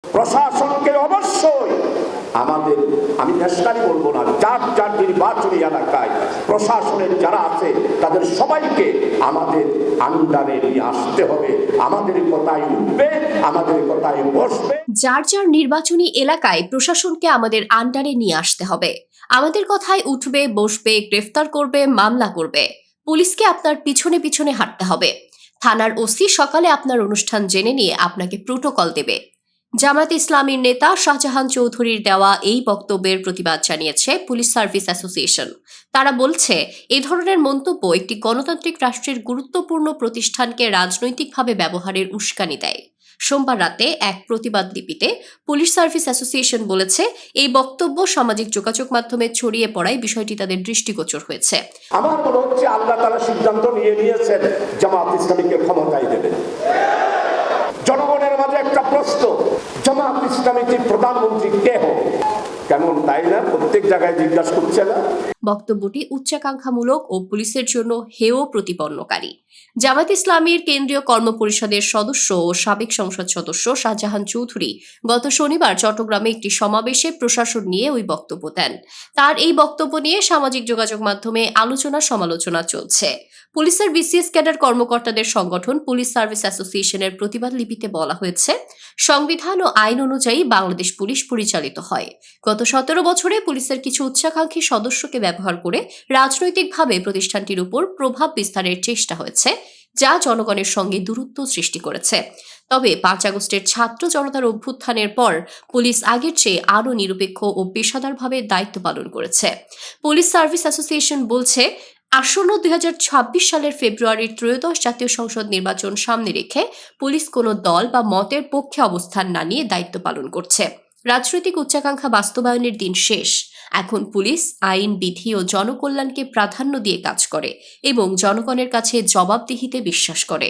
প্রশাসনকে অবশ্যই আমাদের, আমি ন্যাশনালি বলবো না, যার যার নির্বাচনী এলাকায় প্রশাসনের যারা আছে তাদের সবাইকে আমাদের আন্ডারে নিয়ে আসতে হবে। আমাদের কথায় উঠবে, আমাদের কথায় বসবে। যার যার নির্বাচনী এলাকায় প্রশাসনকে আমাদের আন্ডারে নিয়ে আসতে হবে। আমাদের কথায় উঠবে, বসবে, গ্রেফতার করবে, মামলা করবে। পুলিশকে আপনার পিছনে পিছনে হাঁটতে হবে। থানার ওসি সকালে আপনার অনুষ্ঠান জেনে নিয়ে আপনাকে প্রোটোকল দেবে। জামায়াতে ইসলামীর নেতা শাহজাহান চৌধুরীর দেওয়া এই বক্তব্যের প্রতিবাদ জানিয়েছে পুলিশ সার্ভিস অ্যাসোসিয়েশন। তারা বলছে, এই ধরনের মন্তব্য একটি গণতান্ত্রিক রাষ্ট্রের গুরুত্বপূর্ণ প্রতিষ্ঠানকে রাজনৈতিকভাবে ব্যবহারের উস্কানি দেয়। সোমবার রাতে এক প্রতিবাদ লিপিতে পুলিশ সার্ভিস অ্যাসোসিয়েশন বলেছে, এই বক্তব্য সামাজিক যোগাযোগ মাধ্যমে ছড়িয়ে পড়ায় বিষয়টি তাদের দৃষ্টিগোচর হয়েছে। আমার মনে হচ্ছে আল্লাহ তাআলা সিদ্ধান্ত নিয়েছেন জামাত ইসলামীকে ক্ষমতায় দেবেন। জনগণের মাঝে একটা প্রশ্ন, জামাত ইসলামীর প্রধানমন্ত্রী কে হবে? কেমন তাই না? প্রত্যেক জায়গায় জিজ্ঞাসা করছে না? বক্তব্যটি উচ্চাকাঙ্ক্ষামূলক ও পুলিশের জন্য হেয় প্রতিপন্নকারী। জামায়াত ইসলামীর কেন্দ্রীয় কর্মপরিষদের সদস্য ও সাবেক সংসদ সদস্য শাহজাহান চৌধুরী গত শনিবার চট্টগ্রামে একটি সমাবেশে প্রশাসন নিয়ে ওই বক্তব্য দেন। তার এই বক্তব্য নিয়ে সামাজিক যোগাযোগ মাধ্যমে আলোচনা সমালোচনা চলছে। পুলিশের বিসিএস ক্যাডার কর্মকর্তাদের সংগঠন পুলিশ সার্ভিস অ্যাসোসিয়েশনের প্রতিবাদ লিপিতে বলা হয়েছে, সংবিধান ও আইন অনুযায়ী বাংলাদেশ পুলিশ পরিচালিত হয়। গত 17 বছরে পুলিশের কিছু উচ্চাকাঙ্ক্ষী সদস্যকে ব্যবহার করে রাজনৈতিকভাবে প্রতিষ্ঠানটির উপর প্রভাব বিস্তারের চেষ্টা হয়েছে, যা জনগণের সঙ্গে দূরত্ব সৃষ্টি করেছে। তবে 5 আগস্টের ছাত্র জনতার অভ্যুত্থানের পর পুলিশ আগের চেয়ে আরও নিরপেক্ষ ও পেশাদারভাবে দায়িত্ব পালন করেছে। পুলিশ সার্ভিস অ্যাসোসিয়েশন বলছে, আসন্ন 2026 সালের ফেব্রুয়ারির 13শ জাতীয় সংসদ নির্বাচন সামনে রেখে পুলিশ কোনো দল বা মতের পক্ষে অবস্থান না নিয়ে দায়িত্ব পালন করছে। রাজনৈতিক উচ্চাকাঙ্ক্ষা বাস্তবায়নের দিন শেষ। এখন পুলিশ আইন, বিধি ও জনকল্যাণকে প্রাধান্য দিয়ে কাজ করে এবং জনগণের কাছে জবাবদিহিতে বিশ্বাস করে।